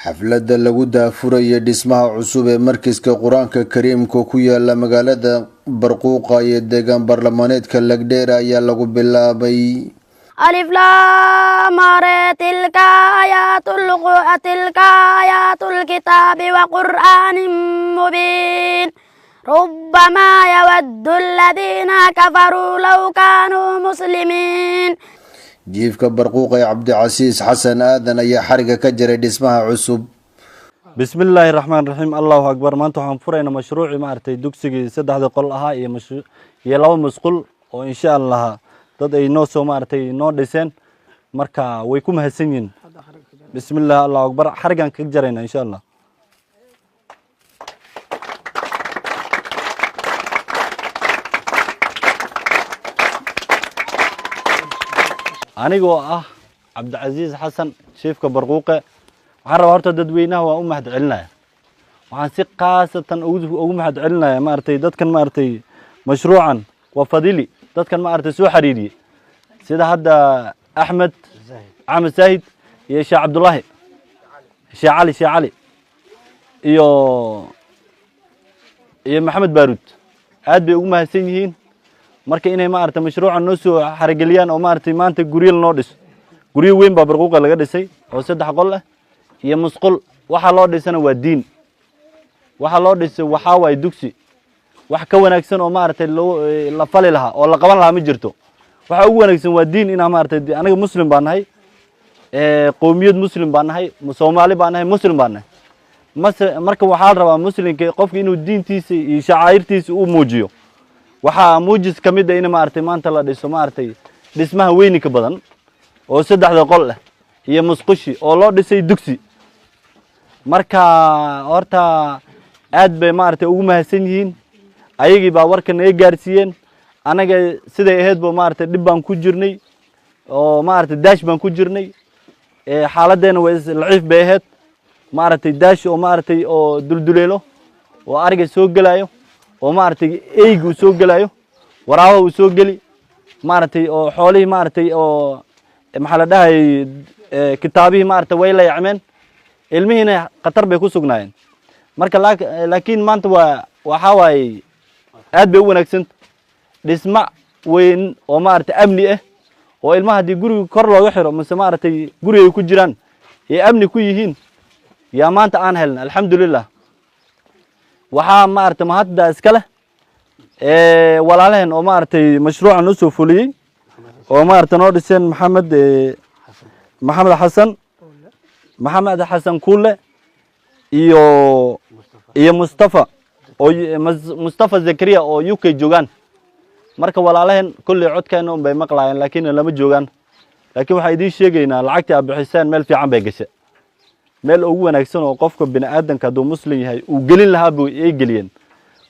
xafladda lagu daafurayay dhismaha cusub ee markiiska qur-aanka kariimka ku yaala magaalada Barquuqa ee deegaan baarlamaaneedka Lagdheer ayaa lagu bilaabay. ألف لام را تلك آيات الكتاب وقرآن مبين ربما يود الذين كفروا لو كانوا مسلمين. jiifka Barquuqa Cabdicasiis Xasan Aadan ayaa xariga ka jiray dhismaha cusub. bismillaahi raxmaani raxiim allahu akbar. maanta waxaan furaynaa mashruuci maartay dugsigii saddexda qol ahaa iyo laba masquul oo insha Allah dad ay noo soo maartay noo dhiseen marka way ku mahadsan yihiin. bismillaah allahu akbar. xarigan ka jarayna insha Allah. anigoo ah Cabdicasiis Xasan jiifka Barquuqa waxaan rabaa horta dadweynaha waa u mahad celinaya. waxaan si qaasatan ugu mahad celinaya maartay dadkan maartay mashruucan waa fadili dadkan maartay soo xariiriyay sida hadda Axmed Saahid iyo Sheekh Cabdullaahi Sheekh Cali iyo Maxamed Baarud aad bay ugu mahadsan yihiin marka inay maartay mashruucan noo soo xarigeliyaan oo maartay maanta guriga noo dhiso. guriga weyn baa Barquuqa laga dhisay oo saddex qol ah iyo musqul. waxa loo dhisana waa diin, waxa loo dhisay waxa way dugsi wax ka wanaagsan oo maartay la fali lahaa oo la qaban lahaa ma jirto. waxa ugu wanaagsan waa diin ina maartay aniga muslim baan nahay qoomiyad muslim baan nahay Soomaali baan nahay muslim baan nahay marka waxa la rabaa muslimka qofka inuu diintiisa iyo shacairtiisa uu muujiyo. waxa muujis kamid ah in maartay maanta la dhiso maartay dhismaha weyn ka badan oo saddexda qol ah iyo musqushi oo loo dhisay dugsi. marka horta aad bay maartay ugu mahadsan yihiin ayagii baa warkan ay gaarsiiyeen. anaga siday ahayd boo maartay dib baan ku jirnay oo maartay daash baan ku jirnay xaaladeena way laciif bay ahayd maartay daash oo maartay oo dulduleelo oo ariga soo galayo oo maartay eeygu soo galayo waraawo uu soo gali maartay oo xoolihii maartay oo maxaa la dhahay kitaabihi maartay way la yacmeen ilmihiina qatar bay ku sugnaayeen. marka laakiin maanta waxa way aad bay u wanaagsan dhisma weyn oo maartay amni ah oo ilmaha hadii guriga kor looga xiro mise maartay guriga ay ku jiraan ee amni ku yihiin yaa maanta aan helna alxamdulillah. waxa maartay mahadda iska leh walaalaheen oo maartay mashruucan u soo fuliyay oo maartay noo dhiseen Maxamed Xasan Kuule iyo Mustafa Zakariya oo UK joogan. marka walaalaheen kulli codkeena bay maqlaayeen laakiin lama joogan. laakiin waxa idin sheegaynaa lacagta aad bixiseen meel fiican bay gashay, meel ugu wanaagsan oo qofka bini aadanka hadduu muslim yahay uu gelin lahaa bay geliyeen.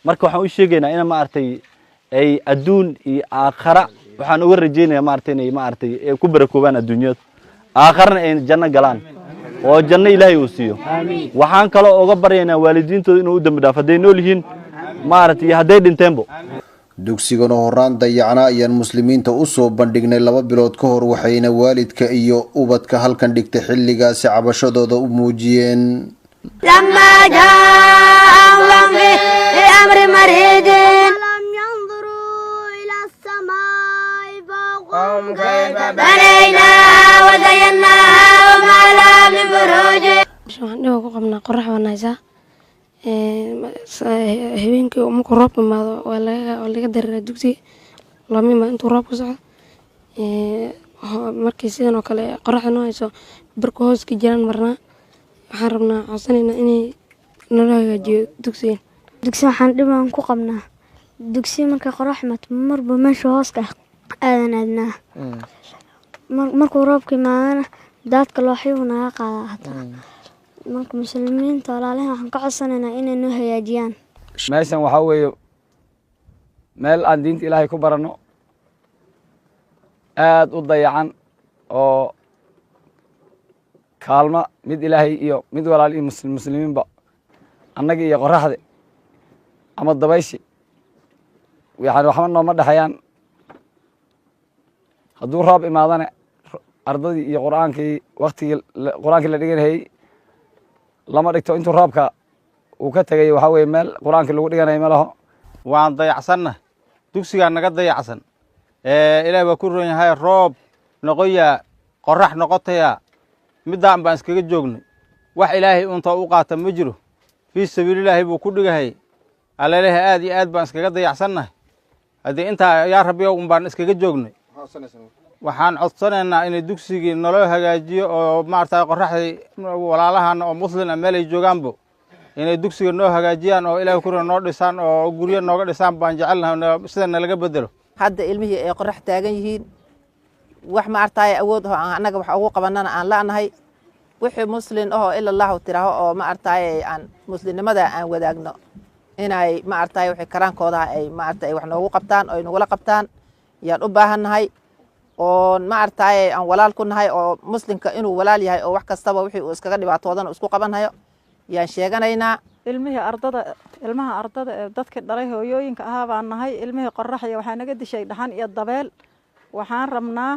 marka waxaan u sheegaynaa in maartay ay adduun iyo aakhira waxaan uga rajaynayaa maartay inay maartay ay ku barakoobaan adduunyada aakhirana ay janno galaan oo janno Ilaahay uu siiyo. waxaan kale uga baryaynaa waalidiintooda inuu u dambi dhaafo haday nool yihiin maartay haday dhinteenbo. dugsigan oo horaan dayacna ayaan muslimiinta u soo bandhignay 2 bilood ka hor waxayna waalidka iyo ubadka halkan dhigtay xilligaasi cabashadooda u muujiyeen. لما جاءهم بأمر مريض لم ينظروا إلى السماء فوقهم كيف بنيناها وزيناها وما لها من فروج. waxaan dhigo ku qabnaa qorax wanaagsa habeenkii markuu roobka imaado waa laga dareeraa dugsiga lama imaado intuu roobka socdo. markii sidan oo kale qoraxda noo hayso barka hoos ka jiraan marnaa waxaan rabnaa codsanaynaa inay nala hagaajiyo dugsigan. dugsi waxaan dhibaan ku qabnaa dugsi markay qorax imaado marba meesha hooska aadnaa markuu roobka imaadana daadka looxyuhu naga qaadaa hataa. marka muslimiinta walaalaha waxaan ka codsanaynaa inay noo hagaajiyaan. meeshan waxa weeye meel aan diinta Ilaahay ku barano aad u dayacan oo kaalma mid Ilaahay iyo mid walaal iyo muslimiinba annaga iyo qoraxda ama dabayshi waxba nooma dhaxayaan. hadduu roob imaadana ardadii iyo quraankii waqtigii la dhiganayay lama dhigto intuu roobka uu ka tegay waxaa weeye meel qur-aanka lagu dhiganayo ma laho waan dayacsanna dugsigaa naga dayacsan ilaahay waa ku roon yahay roob noqoyaa qorax noqotayaa middaan baan iskaga joognay wax ilaahay unta u qaata ma jiro fii sabiililaahi buu ku dhigahay allalehe aad iyo aad baan iskaga dayacsannahay haddii intaa yaa rabbiyow un baan iskaga joognay waxaan codsanaynaa inay dugsigii naloo hagaajiyo oo maaragtay qoraxdii walaalahana oo muslim ah meelay joogaanbo inay dugsiga noo hagaajiyaan oo ilaahay ku roon noo dhisaan oo guryo nooga dhisaan baan jecelnahay sida nalaga bedelo hadda ilmihii ay qorax taagan yihiin wax maaragtay awood oo annaga wax ugu qabanana aan la'nahay wixii muslim ahoo ila allahu tiraaho oo maaragtay aan muslimnimada aan wadaagno inay maaragtay wixii karaankooda ay maaragtay wax noogu qabtaan oo nagula qabtaan yaan u baahannahay oo maaragtay aan walaal ku nahay oo muslimka inuu walaal yahay oo wax kastaba wixii uu iskaga dhibaatoodan isku qabanhayo yaan sheeganaynaa ilmaha ardada ee dadka dhalay hooyooyinka ahaa baan nahay ilmihii qoraxya waxaa naga dishay dhaxan iyo dabeel waxaan rabnaa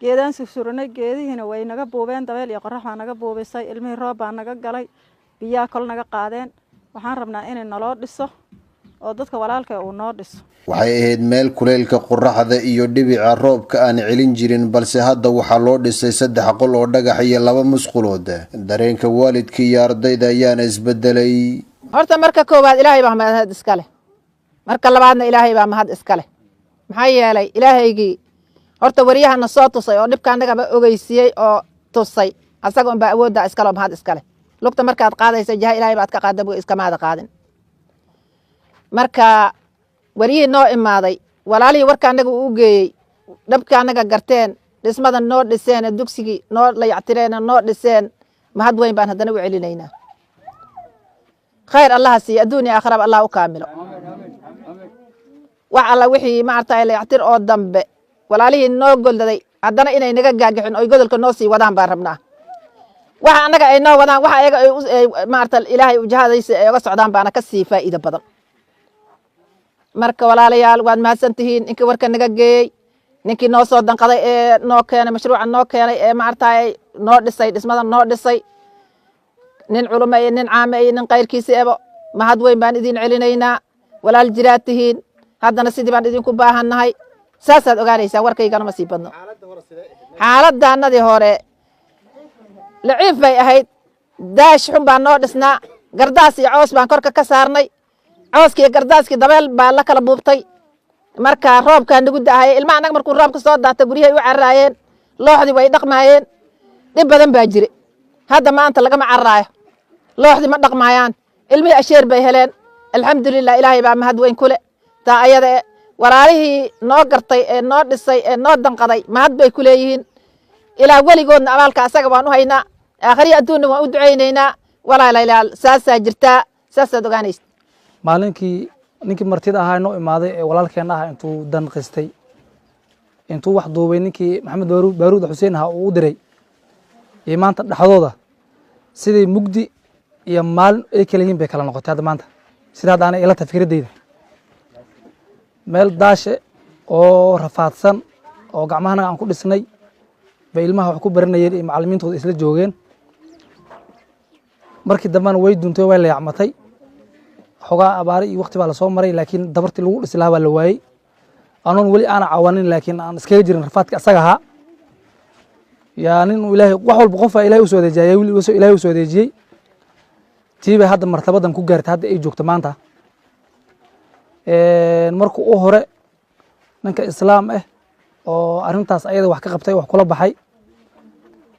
geedaan sursuranay geedihiina way naga buubeen dabeel iyo qorax baa naga buubisay ilmihii roob baa naga galay biyaha kol naga qaadeen waxaan rabnaa inay naloo dhiso oo dadka walaalka uu noo dhiso waxay ahayd meel kuleylka qoraxda iyo dhibica roobka aan celin jirin balse hadda waxaa loo dhisay 3 qol oo dhagax iyo 2 musqulood dareenka waalidka iyo ardayda ayaana isbedelay horta marka koowaad ilaahay baa mahad iska leh marka labaadna ilaahay baa mahad iska leh maxaa yeelay ilaahaygii horta wariyahana soo tusay oo dhibka anagaba ogeysiyey oo tusay asaga unbaa awoodda iska leh mahad iska leh lugta markaad qaadaysa jaha ilaahay baad ka qaadab iskamaada qaadin marka wariyihii noo imaaday walaalihii warka anaga uu geeyey dhabka anaga garteen dhismada noo dhiseen dugsigii noo layactireen noo dhiseen mahad weyn baan haddana u celinaynaa khayr allaha siiyo adduun iyo aakhiraba allah u kaamilo wax alla wixii maaragtay layactir oo dambe walaalihii noo goldaday haddana inay naga gaagixin oy godolka noo sii wadaan baan rabnaa waxa anaga ay noo wadaan waxa ayaga ay maaragtay ilaahay ujahadaysa ay uga socdaan baana ka sii faa'iido badan marka walaalayaal waad mahadsantihiin ninkii warka naga geeyey ninkii noo soo danqaday ee noo keenay mashruuca noo keenay ee maaragtay noo dhisay dhismada noo dhisay nin culumo iyo nin caame iyo nin kayrkiisa ebo mahad weyn baan idin celinaynaa walaal jiraad tihiin haddana sidii baan idinku baahannahay saasaad ogaanaysaa warkaygana ma sii badno xaaladdaanadii hore laciif bay ahayd daash xun baan noo dhisnaa gardaas iyo coos baan korka ka saarnay cooskii gardaaskii dabeel baa la kala buubtay marka roobkaa nagu da'ahaya ilmaha annaga markuu roobka soo daata guryahay u carraayeen looxdii way dhaqmaayeen dhib badan baa jire hadda maanta lagama carraayo looxdii ma dhaqmaayaan ilmihii asheer bay heleen alxamdulilah ilaahay baa mahad weyn ku le taa ayada e walaalihii noo gartay ee noo dhisay ee noo danqaday mahad bay ku leeyihiin ilaa weligoodna abaalka asaga waan u haynaa aakhiriya adduunna waan u ducaynaynaa walaalayaal saasaa jirtaa saasaad ogaanaysa maalinkii ninkii martida ahaa noo imaaday ee walaalkeena ah intuu danqistay intuu wax duubay ninkii maxamed baaruud xuseen ahaa uu u diray iyo maanta dhexdooda sidii mugdi iyo maalin ay kala yihiin bay kala noqotay hadda maanta sida hadda aanay ila tahay fikradeyda meel daashe oo rafaadsan oo gacmahanaga aan ku dhisnay bay ilmaha wax ku baranayeen iyo macallimiintooda isla joogeen markii dambena way duuntay way la yacmatay xogaa abaari iyo waqti baa lasoo maray laakiin dabartii lagu dhisi lahaa baa la waayey anoon weli aana cawanin laakiin aan iskaga jirin rafaadka asaga ahaa yaa nin ilaahay wax walba qof baa ilaahay usoo adeejiyay ilaahay usoo adeejiyey tii bay hadda martabadan ku gaartay hadda ay joogto maanta marka u hore ninka islaam ah oo arrintaas ayada wax ka qabtay wax kula baxay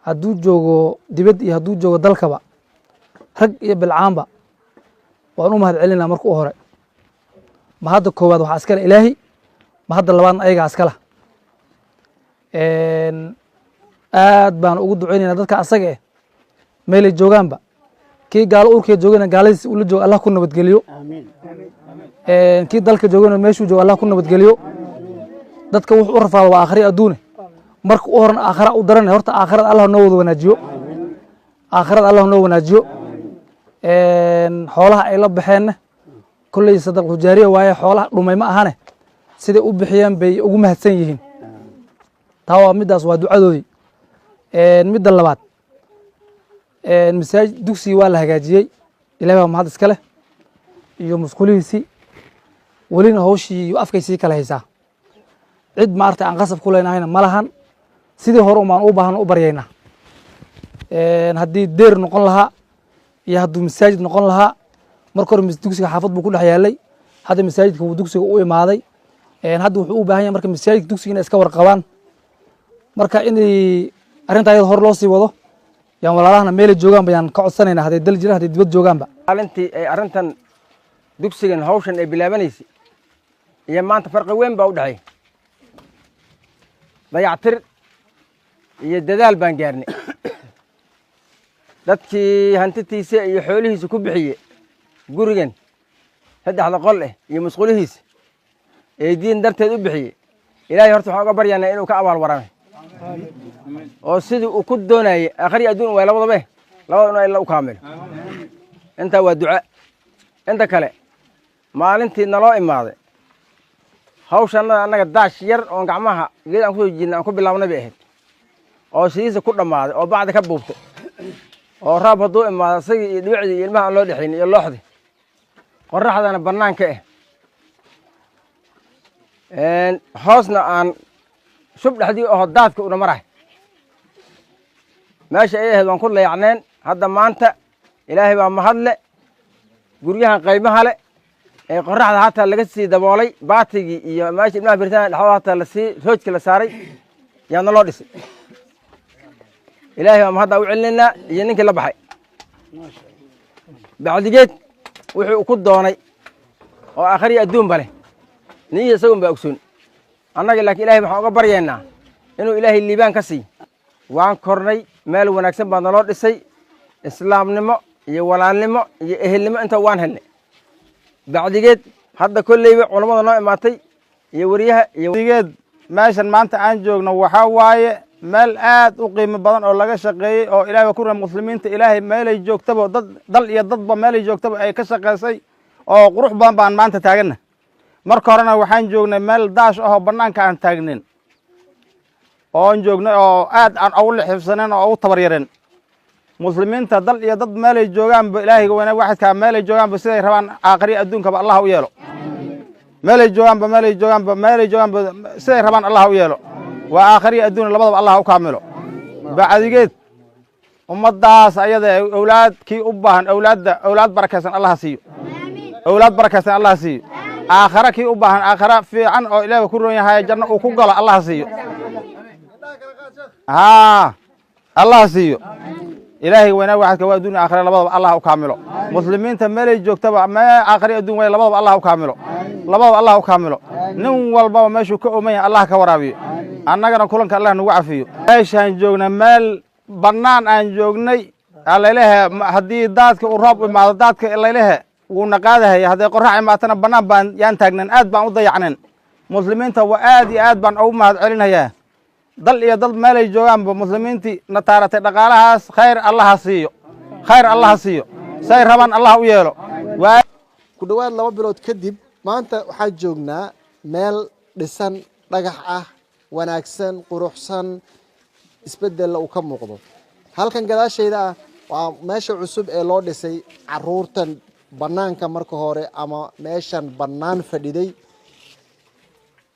hadduu joogo dibad iyo hadduu joogo dalkaba rag iyo bilcaanba waan u mahad celinaa marka u hore ma hadda koowaad waxaa iskale ilaahi ma hadda labaadna ayagaa iskala aad baan ugu duceynaynaa dadka asaga eh meelay joogaanba kii gaalo urkee joogana gaaladiis ula jooga allah ku nabadgeliyo kii dalka joogana meeshuu jooga allah ku nabadgeliyo dadka wuxuu u rafaado waa aakhiri adduune marka u horan aakhira u daran horta aakhirada allah noo wada wanaajiyo aakhirada allah noo wanaajiyo xoolaha ay la baxeenna kolley sadaqatu jaariya waaye xoolaha dhumay ma ahane siday u bixiyeen bay ugu mahadsan yihiin taa waa middaas waa ducadoodii midda labaad masaajid dugsigii waa la hagaajiyey ilahay baa mahad iska leh iyo musqulihiisii welina hawshii iyo afkaysii kala haysaa cid maaragtay aan qasab ku leynahayna ma lahan sidii hore umaan u baahan u baryaynaa haddii deer noqon lahaa iyo hadduu masaajid noqon lahaa marka hore dugsiga xaafad buu ku dhex yaalay hadda masaajidka wuu dugsiga u imaaday hadda wuxuu u baahan yahay marka masaajidka dugsiga inay iska warqabaan marka inay arrinta ayada hor loo sii wado yaan walaalahana meelay joogaanba yaan ka codsanaynaa hadday dal jiraan hadday dibad joogaanba maalintii ay arrintan dugsigan hawshan ay bilaabanaysay iyo maanta farqi weyn baa u dhexeey dayactir iyo dadaal baan gaarnay dadkii hantitiisa iyo xoolihiisa ku bixiye gurigan saddexda qol iyo musqulihiisa ee diin darteed u bixiye ilaahay horta waxaan uga baryaanaa inuu ka abaal warame oo sidii uu ku doonayay akhri adduun waa labadaba in la u kaamilo intaa waa duca inta kale maalintii naloo imaaday hawshanada annaga daash yar oon gacmaha geed aan kusoo jiidna aan ku bilaabnay bay ahayd oo sidiisa ku dhammaaday oo bacdi ka buubtay oo raab hadduu imaado isagii iyo dhibicdii iyo ilmaha aan loo dhexayn iyo looxdii qorraxdana bannaanka hoosna aan shub dhexdii oho daadka una marahay meesha ay ahayd waan ku layacneen hadda maanta ilaahay baa mahadle guryahan qaymaha le ee qorraxda hataa laga sii daboolay baatigii iyo meesha ilmaha biritaan dhexdooda hataa lasii roojka la saaray yaana loo dhisay ilaahay baa mahadda u celinaynaa iyo ninkii la baxay bacdigeed wuxuu ku doonay oo akhriya adduunba leh niyihi isagun baa ogsoon annaga laakiin ilahay waxaan uga baryaynaa inuu ilaahay liibaan ka siiy waan kornay meel wanaagsan baa naloo dhisay islaamnimo iyo walaalnimo iyo ehelnimo inta waan helnay bacdigeed hadda kolleyba culammada noo imaatay iyo wariyaha iyo bacdigeed meeshan maanta aan joogno waxaa waaye meel aad u qiimo badan oo laga shaqeeyey oo ilaahay ku raa muslimiinta ilaahay meelay joogtaba dal iyo dadba meelay joogtaba ay ka shaqeysay oo qurux badan baan maanta taaganna marka horena waxaan joognay meel daash ahoo bannaanka aan taagnin oon joognay oo aad aan ugu lixifsanen oo ugu tabar yareen muslimiinta dal iyo dad meelay joogaanba ilaahayga wanaag waxadkaa meelay joogaanba siday rabaan aakhriya adduunkaba allah u yeelo meelay joogaanba siday rabaan allah u yeelo waa aakhriya adduun labadaba allah u kaamilo bacdigeed ummaddaas ayada awlaadkii u baahan awlaad barakaysan allah siiyo awlaad barakaysan allah siiyo aakhara kii u baahan aakhara fiican oo ilaahay ku roon yahay janno uu ku galo allah siiyo allah siiyo ilaahay wanaag waxadka waa adduun aakhira labadaba allah u kaamilo muslimiinta meelay joogtaba aakhri adduun way labadaba allah u kaamilo nin walbaba meeshuu ka ooman yahay allah ka waraabiyo annagana kulanka allah nagu cafiyo meeshaan joogna meel bannaan aan joognay laylehe haddii daadka uu roob imaado daadka laylehe wuuna qaadahaya hadday qorrax imaatana bannaan baan yaan taagnen aad baan u dayacnen muslimiinta waa aad iyo aad baan ugu mahad celinayaa dal iyo dal meelay joogaanba muslimiintii na taaratay dhaqaalahaas khayr allaha siiyo say rabaan allah u yeelo ku dhowaad 2 bilood kadib maanta waxaan joognaa meel dhisan dhagax ah wanaagsan quruxsan isbedel uu ka muuqdo halkan gadaashayda ah waa meesha cusub ee loo dhisay caruurtan bannaanka marka hore ama meeshan bannaan fadhiday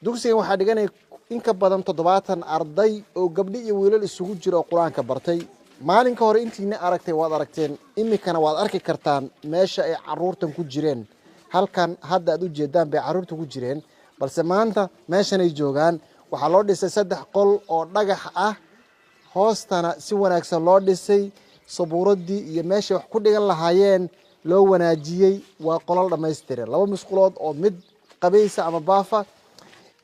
dugsigan waxaa dhiganay in ka badan 70 arday oo gabdho iyo wiilal isugu jira oo quraanka bartay maalinka hore intiina aragtay waad aragteen imikana waad arki kartaan meesha ay caruurtan ku jireen halkan hadda aad u jeedaan bay caruurtu ku jireen balse maanta meeshan ay joogaan waxaa loo dhisay 3 qol oo dhagax ah hoostana si wanaagsan loo dhisay sabuuradii iyo meesha wax ku dhigan lahaayeen loo wanaajiyay waa qolal dhameystiran 2 musqulood oo mid qabaysa ama baafa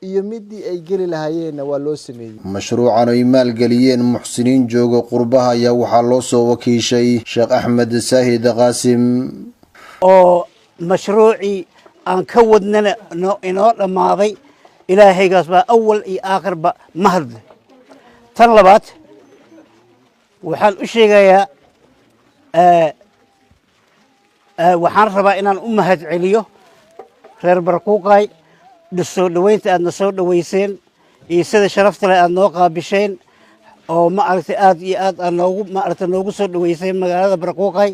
iyo midii ay geli lahaayeen waa loo sameeyay mashruucan ay maalgeliyeen muxsiniin jooga qurbaha ayaa waxaa loo soo wakiishay Sheekh Axmed Saahid Qaasim oo mashruuci aan ka wadnana inoo dhamaaday ilaahaygaas baa awal iyo aakhirba mahad tan labaad waxaan u sheegayaa waxaan rabaa inaan u mahad celiyo reer Barquuqay soo dhaweynta aadna soo dhaweyseen iyo sida sharafta leh aad noo qaabisheen oo ma aragtay aad iyo aad noogu soo dhaweysay magaalada Barquuqay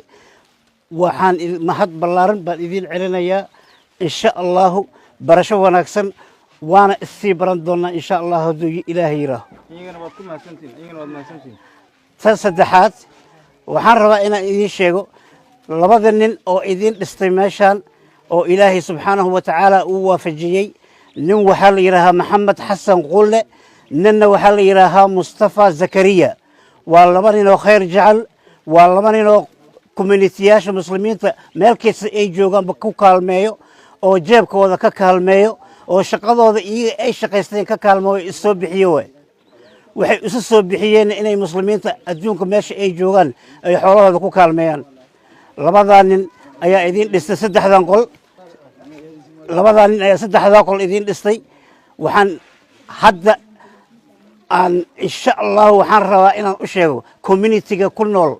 waxaan mahad ballaaran baan idin celinayaa insha allahu barasho wanaagsan waana isii baran doonaa insha allah hadduu ilaahay yiraaho tan saddexaad waxaan rabaa inaan idiin sheego labada nin oo idiin dhistay meeshaan oo ilaahay subxaanahu wa tacaala uu waafajiyey nin waxaa la yidhaahaa maxamed xasan qulle ninna waxaa la yidhaahaa mustafa zakariya waa laba nin oo khayr jecel waa laba nin oo communitiyaasha muslimiinta meel kasta ay joogaanba ku kaalmeeyo oo jeebkooda ka kaalmeeyo oo shaqadooda iyaga ay shaqaysteen ka kaalmeeyo isoo bixiyo waay waxay isu soo bixiyeen inay muslimiinta adduunka meesha ay joogaan ay xoolahooda ku kaalmeeyaan labadaa nin ayaa idiin dhistay saddexdan qol labadaa nin ayaa saddexdaa qol idiin dhistay waxaan hadda aan insha allahu waxaan rabaa inaan u sheego communitiga ku nool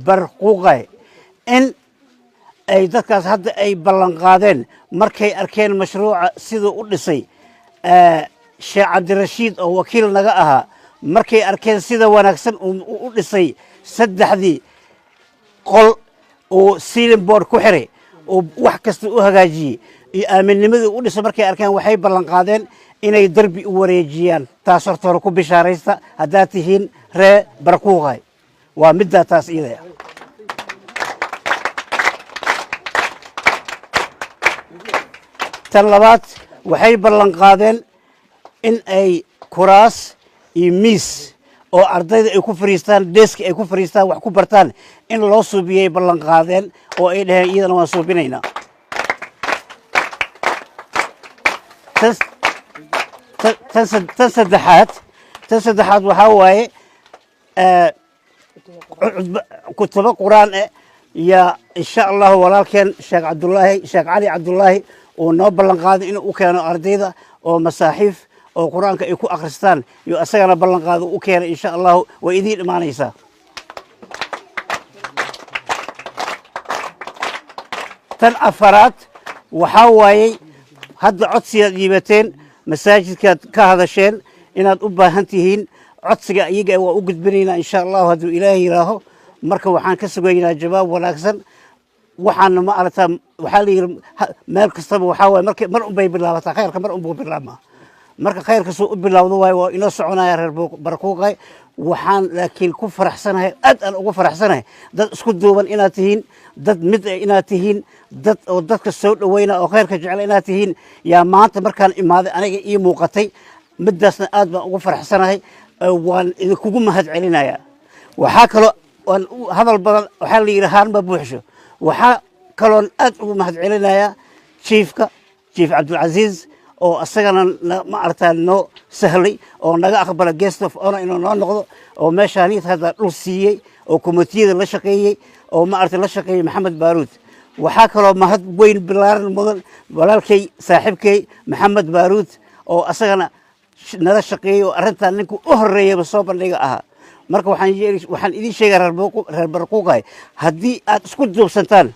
Barquuqay in ay dadkaas hadda ay ballan qaadeen markay arkeen mashruuca siduu u dhisay Sheekh Cabdirashiid oo wakiil naga ahaa markay arkeen sida wanaagsan u dhisay saddexdii qol oo ceiling board ku xiray oo wax kasta u hagaajiyey iyo aaminnimadii u dhisay markay arkeen waxay ballan qaadeen inay darbi u wareejiyaan taas horta hore ku bishaaraysta haddaad tihiin ree Barquuqay waa middaa taas iyada tan labaad waxay ballan qaadeen in ay kuraas iyo miis oo ardayda ay ku fariistaan deski ay ku fariistaan wax ku bartaan in loo suubiyey ballan qaadeen oo ay dhaheen iyadana waan suubinaynaa tan saddexaad waxaa waaye kutubo quraan yaa insha allahu walaalkeen sheekh cali cabdullaahi uu noo ballan qaaday inuu u keeno ardayda oo masaaxiif oo quraanka ay ku akhristaan iyo asagana ballan qaado u keenay insha allahu way idiin imaanaysaa tan afaraad waxaa waayey hadda codsigaad dhiibateen masaajidkaad ka hadasheen inaad u baahan tihiin codsiga iyaga waa u gudbinaynaa insha allahu hadduu ilaahay yiraaho marka waxaan ka sugaynaa jawaab wanaagsan waxaana ma aragtaa waxaa la yidhi meel kastaba waxaa waaye mar unbay bilaabataa khayrka mar unbuu bilaabmaa marka khayrka suu u bilowdo waaye waa inoo soconaya reer Barquuqay waxaan laakiin ku faraxsanahay aad aan ugu faraxsanahay dad isku duuban inaad tihiin dad mid inaad tihiin dad oo dadka soo dhaweyna oo khayrka jecel inaad tihiin yaa maanta markaan imaaday aniga ii muuqatay middaasna aad baan ugu faraxsanahay waan idinkugu mahad celinayaa waxaa kaloo aan hadal badan waxaa la yidhi haanba buuxsho waxaa kaloon aad ugu mahad celinayaa jiif cabdulcasiis oo asagana ma aragtaa noo sahlay oo naga aqbala guest of honor inuu noo noqdo oo meeshaaniid hadda dhul siiyey oo komitiyada la shaqeeyey oo ma aragtay la shaqeeyey maxamed baaruud waxaa kaloo mahad weyn bilaaran mudan walaalkay saaxiibkay maxamed baaruud oo asagana nala shaqeeyey oo arrintan ninku u horeeyaba soo bandhiga ahaa marka waxaan idiin sheegaa reer Barquuqay haddii aad isku duubsantaan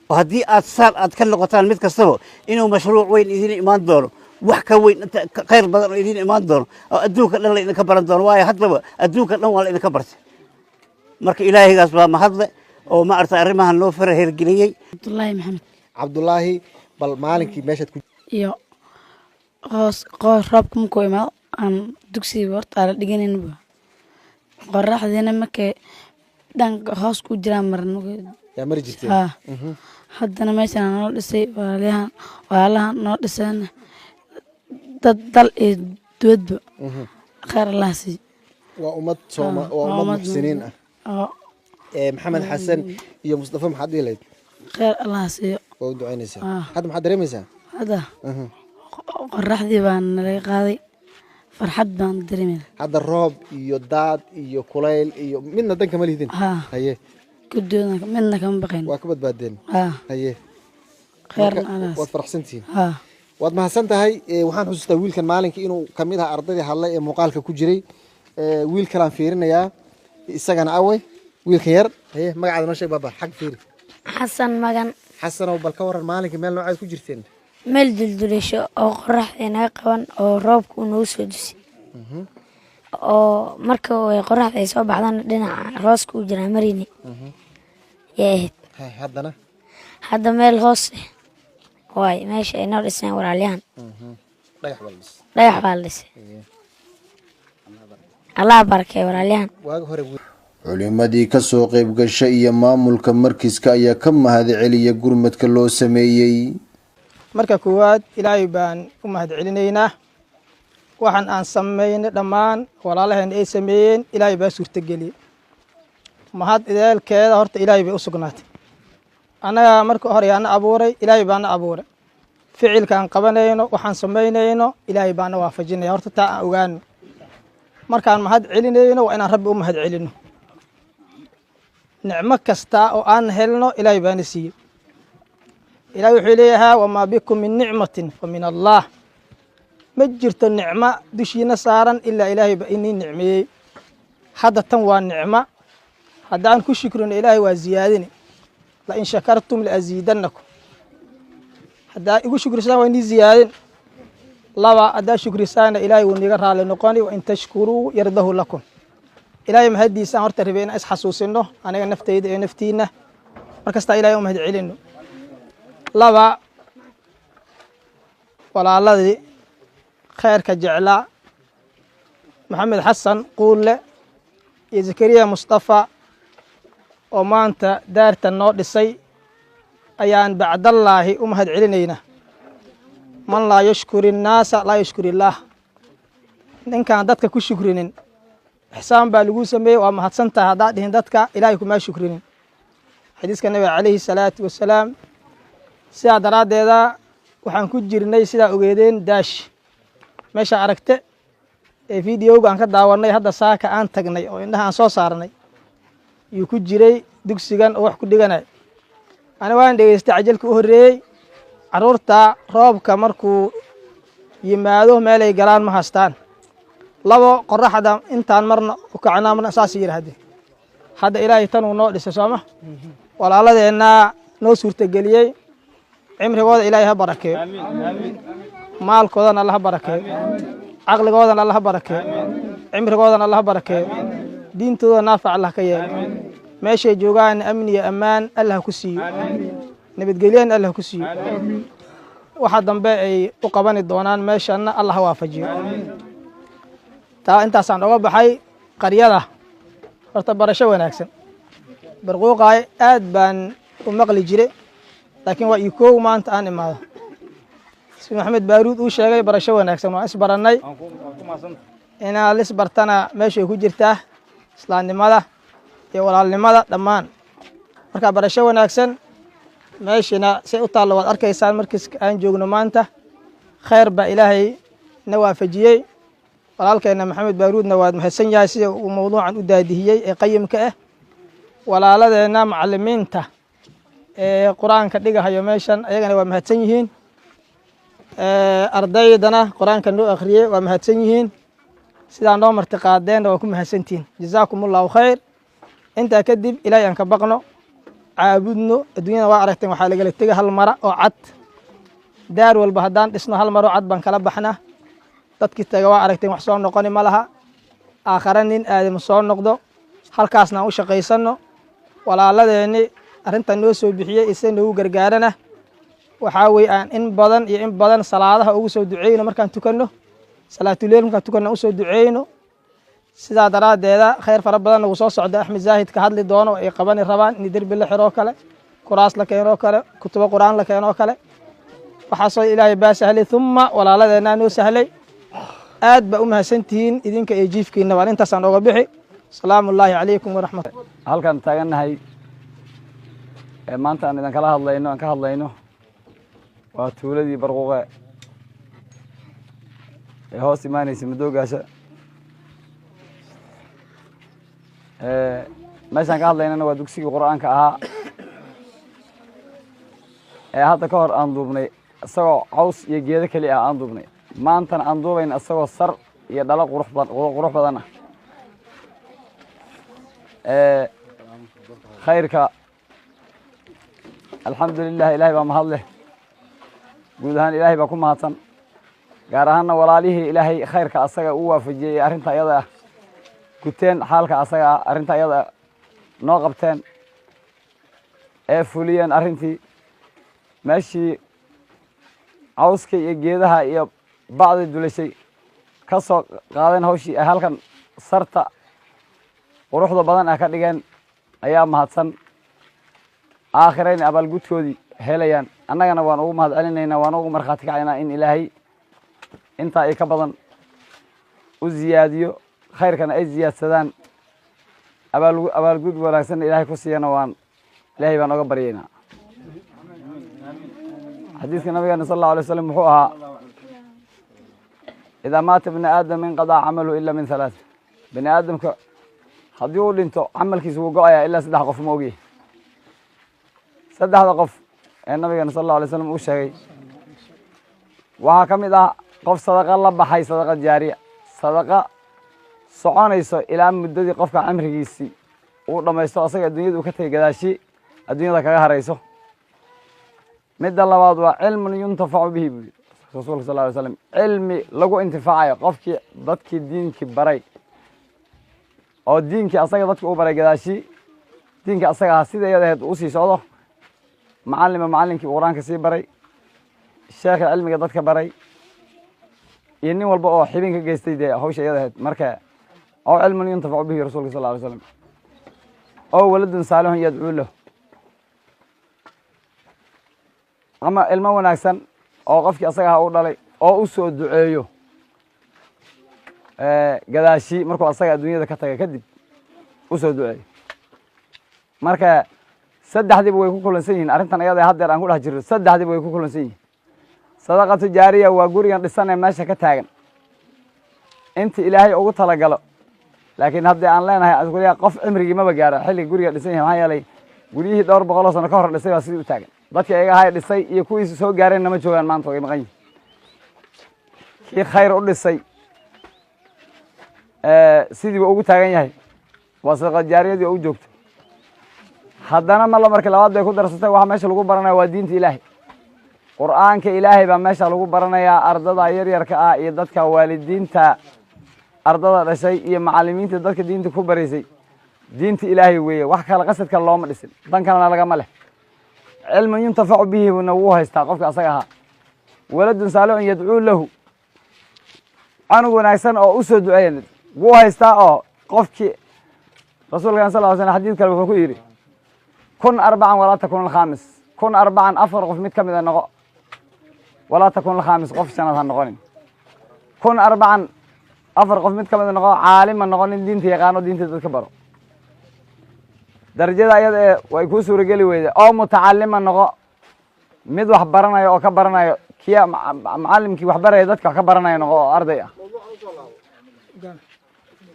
oo haddii aad saan aad ka noqotaan mid kastaba inuu mashruuc weyn idin imaan doono wax ka weyn khayr badan oo idin imaan doono oo adduunka dhan la idinka baran doono waayo haddaba adduunka dhan waa la idinka bartay marka ilaahaygaas baa mahadle oo ma aragtay arrimahan noo fara hergeliyey Cabdullaahi Maxamed cabdulaahi bal maalinkii meeshaad ku iyo roobka markuu imaado aan dugsiga horta la dhiganayna qoraxdiina markay dhanka hoos ku jiraan marna yaa mari jirteen haddana meeshaan noo dhisay walaalahan noo dhiseen dad dal iyo dibadba khayr allah sii waa ummad muxsiniin ah maxamed xasan iyo mustafa maxaad dhihi lahayd khayr allah siiyo waa u ducaynaysaa hadda maxaad dareemaysaa hadda qoraxdii baan nalaga qaaday farxad baan dareemayna hadda roob iyo daad iyo kulayl iyo midna danka ma lihdin haye guddoona midna kama baqayn waa ka badbaadeen haye waad faraxsantihiin waad mahadsan tahay waxaan xusuustaa wiilkan maalinkii inuu ka mid ahaa ardaydii hadlay ee muuqaalka ku jiray wiil kalaan fiirinayaa isagana awey wiilkan yar haye magacaada noo sheeg baaba xag fiiri xasan magan xasanow bal ka waran maalinkii meel noocaad ku jirteen meel duldulasho oo qoraxda naga qaban oo roobka uu nagu soo dusay oo marka ay qoraxda ay soo baxdaan dhinaca hooska u jiraa marini yaahid haddana hadda meel hoos waay meesha ay noo dhiseen walaalyahan dhagax baa la dhisay dhagax baa la dhisay allah barakay walaalyahan waaga hore culimadii ka soo qayb gashay iyo maamulka markiiska ayaa ka mahadceliya gurmadka loo sameeyey marka koowaad ilaahay baan u mahadcelinaynaa waxaan aan sameynay dhammaan walaalaheen ay sameeyeen ilaahay baa suurtageliyey mahad ideelkeeda horta ilaahay bay u sugnaatay annaga marka hore yaana abuuray ilaahay baana abuuray ficilkaan qabanayno waxaan samaynayno ilaahay baana waafajinaya horta taa aan ogaano markaan mahad celinayno waa inaan rabbi u mahad celino nicmo kasta oo aan helno ilaahay baana siiyey ilaahay wuxuu leeyahaa wamaa bikum min nicmatin fa min allah ma jirto nicmo dushiina saaran ilaa ilaahay ba inii nicmeeyey hadda tan waa nicmo haddaan ku shukrino ilaahay waa ziyaadini lain shakartum laaziidannakum haddaa igu shukrisaan waa inii ziyaadin laba haddaa shukrisaana ilaahay wuu niga raali noqoni wain tashkuruu yardahu lakum ilaahay mahaddiisaan horta rabay inaan isxasuusino aniga naftayda iyo naftiina markastaa ilahay u mahad celino laba walaaladii khayrka jeclaa maxamed xasan quulle iyo zakariya mustafa oo maanta daartan noo dhisay ayaan bacdallaahi u mahad celinaynaa man laa yashkuri innaasa laa yashkuri illaah ninkaan dadka ku shukrinin ixsaan baa laguu sameeyey waa mahadsan tahay haddaad dhihin dadka ilaahay kumaa shukrinin xadiiska nabiga calayhi salaatu wasalaam sidaa daraaddeeda waxaan ku jirnay sidaa ogeedeen daash meesha aragte ee fideoga aan ka daawanay hadda saaka aan tagnay oo indhaha aan soo saarnay yuu ku jiray dugsigan oo wax ku dhiganay ani waan dhegeystay cajalka u horreeyey carruurta roobka markuu yimaado meelay galaan ma haystaan labo qoraxda intaan marna u kacnaa marna saas yidhaahdeen hadda ilaahay tanuu noo dhisay sooma walaaladeennaa noo suurtageliyey cimrigooda ilaahay ha barakeeyo maalkoodana alla ha barakeeyo caqligoodana alla ha barakeeyo cimrigoodana alla ha barakeeyo diintooda naafac allah ka yeelo meeshay joogaan amni iyo ammaan allah ha ku siiyo nabadgelyana allah ha ku siiyo waxa dambe ay u qabani doonaan meeshanna allah ha waafajiyo taa intaasaan oga baxay qaryada horta barasho wanaagsan barquuqaay aad baan u maqli jiray laakiin waa ii koow maanta aan imaado si maxamed baaruud uu sheegay barasho wanaagsan waan isbarannay inaa lisbartana meeshay ku jirtaa islaamnimada iyo walaalnimada dhammaan marka barasho wanaagsan meeshina say u taallo waad arkaysaan markiis aan joogno maanta khayr baa ilaahay na waafajiyey walaalkeenna maxamed baaruudna waad mahadsan yahay sida uu mawduucan u daadihiyey ee qayimka ah walaaladeenna macallimiinta ee qur-aanka dhigahayo meeshan ayagana waa mahadsan yihiin ardaydana qur-aanka noo akhriyey waa mahadsan yihiin sidaa noo marti qaadeenna waa ku mahadsantihiin jazaakum allahu khayr intaa kadib ilaahay aan ka baqno caabudno adduunyada waa aragteen waxaa lagala tega hal mara oo cad daar walba haddaan dhisno hal maro cad baan kala baxnaa dadkii taga waa aragteen wax soo noqoni ma laha aakhare nin aadama soo noqdo halkaasna aan u shaqaysanno walaaladeenni arrintan noo soo bixiyey isa noogu gargaarana waxaa weye aan in badan iyo in badan salaadaha ugu soo duceyno markaan tukanno salaatuleyl markaan tukanno usoo duceyno sidaa daraaddeeda khayr fara badan nagu soo socda axmed zaahid ka hadli doono ay qabani rabaan in derbi la xiroo kale kuraas la keenoo kale kutubo qur-aan la keenoo kale waxaasoo ilaahay baa sahlay uma walaaladeennaa noo sahlay aad baa u mahadsantihiin idinka iyo jiifkiina waan intaasaan oga bixi asalaamu ullaahi calaykum waraxmat halkaan taagannahay ee maanta aan idinkala hadlayno aan ka hadlayno waa tuuladii barquuqe ee hoos imaanaysa madoogaasha meeshaan ka hadlaynana waa dugsigii qur-aanka ahaa ee hadda ka hor aan duubnay isagoo caws iyo geedo keli ah aan duubnay maantana aan duubayn isagoo sar iyo dhalo qurux badan ah khayrka alxamdulilah ilaahay baa mahad leh guud ahaan ilaahay baa ku mahadsan gaar ahaanna walaalihii ilaahay khayrka asaga uu waafajiyey arrinta iyada ah guteen xaalka asaga arrinta iyada noo qabteen ee fuliyeen arrintii meeshii cawska iyo geedaha iyo bacdi dulashay ka soo qaadeen hawshii ay halkan sarta quruxda badan ah ka dhigeen ayaa mahadsan aakhirayna abaalgudkoodii helayaan annagana waan ugu mahad celinaynaa waan ugu markhaati kacaynaa in ilaahay intaa ay ka badan u ziyaadiyo khayrkana ay ziyaadsadaan abaalgud wanaagsanna ilaahay ku siiyana waan ilaahay baan oga baryaynaa xadiiska nabigeena sal allahu alay wasalam wuxuu ahaa idaa maata bni aadam inqadaa camalu ila min halaat bini aadamka haddii uu dhinto camalkiisa wuu go-ayaa ilaa 3 qof ma ogyahay 3 qof ee nabigeena sal allahu alay wasalam uu sheegay waxaa ka mid ah qof sadaqa la baxay sadaqa jaariya sadaqa soconayso ilaa muddadii qofka cimrigiisii uu dhamaysto asaga adduunyada uu ka tagay gadaashi adduunyada kaga harayso midda labaad waa cilmun yuntafacu bihi buu rasuulka sal alay wasalam cilmi lagu intifaacayo qofkii dadkii diinkii baray oo diinkii asaga dadka uu baray gadaashi diinkii asaga ahaa sida iyada ahayd uu sii socdo macallinkii qur-aanka sii baray sheekha cilmiga dadka baray iyo nin walba oo xibin ka geystay dee hawsha iyada ahayd marka oo cilmun yuntafacu bihi rasuulka sal alay wasalam oo waladun saalihun yadcuu lahu ama ilmo wanaagsan oo qofkii asaga ahaa u dhalay oo u soo duceeyo gadaashi markuu asaga adduunyada ka tagay kadib u soo duceeyo marka saddexdiiba way ku kulansan yihiin arrintan iyada haddeer aan ku dhex jirno saddexdiiba way ku kulansan yihiin sadaqatu jaariya waa gurigan dhisan ee meesha ka taagan inta ilaahay ugu talagalo laakiin haddii aan leenahay guriga qof cimrigii maba gaaro xilliga guriga dhisan yahay maxaa yeelay guryihii 200 sano ka hor dhisay baa sidii u taagan dadkii ayaga ahay dhisay iyo kuwiisi soo gaareen nama joogaan maanta way maqan yihiin kii khayr u dhisay sidii buu ugu taagan yahay waa sadaqa jaariyadii oo u joogto haddana ma la markii labaad bay ku darsatay waxa meesha lagu baranayo waa diinta ilaahay qur'aanka ilaahay baa meesha lagu baranayaa ardada yaryarka ah iyo dadka waalidiinta ardada dhashay iyo macallimiinta dadka diinta ku baraysay diinta ilaahay weeye wax kale qasadka looma dhisin dan kalena lagama leh cilmun yuntafacu bihi buna wuu haystaa qofka asaga ahaa waladun saalihun yadcuu lahu canug wanaagsan oo u soo duceeya wuu haystaa oo qofkii rasuulkan sal ly slam xadiid kale wuxuu ku yidhi kun 4 walaa takun alkhaamis kun 4 4 qof mid ka mid a noqo walaa takun alkhaamis qof shanaad ha noqonin kun 4 4 qof mid ka mid a noqo caalima noqonin diinta yaqaano diinta dadka baro darajada ayada ee way ku suurageli weyday oo mutacalima noqo mid wax baranayo oo ka baranayo kiya macallimkii wax baraya dadka wax ka baranayo noqo oo arday ah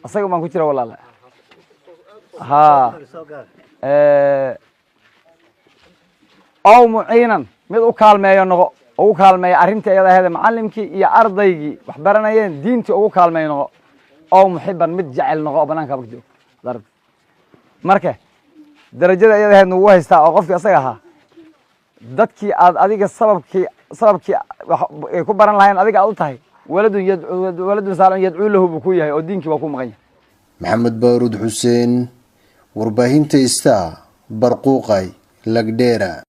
asaga baan ku jira walaala ha oo muciinan mid u kaalmeeyo noqo ugu kaalmeeyo arrintii ayada ahayd macallimkii iyo ardaygii wax baranayeen diintii ugu kaalmeeyo noqo oo muxiban mid jecel noqo oo banaanka ka joogo marka darajada iyada ahayd wuu haystaa oo qofkii asaga ahaa dadkii aad adiga sababkii ay ku baran lahayn adiga aad u tahay waladun saalihun yadcuu lahu buu ku yahay oo diinkii waa ku maqan yahay maxamed baaruud xuseen warbaahinta Star barquuqay lagdheera.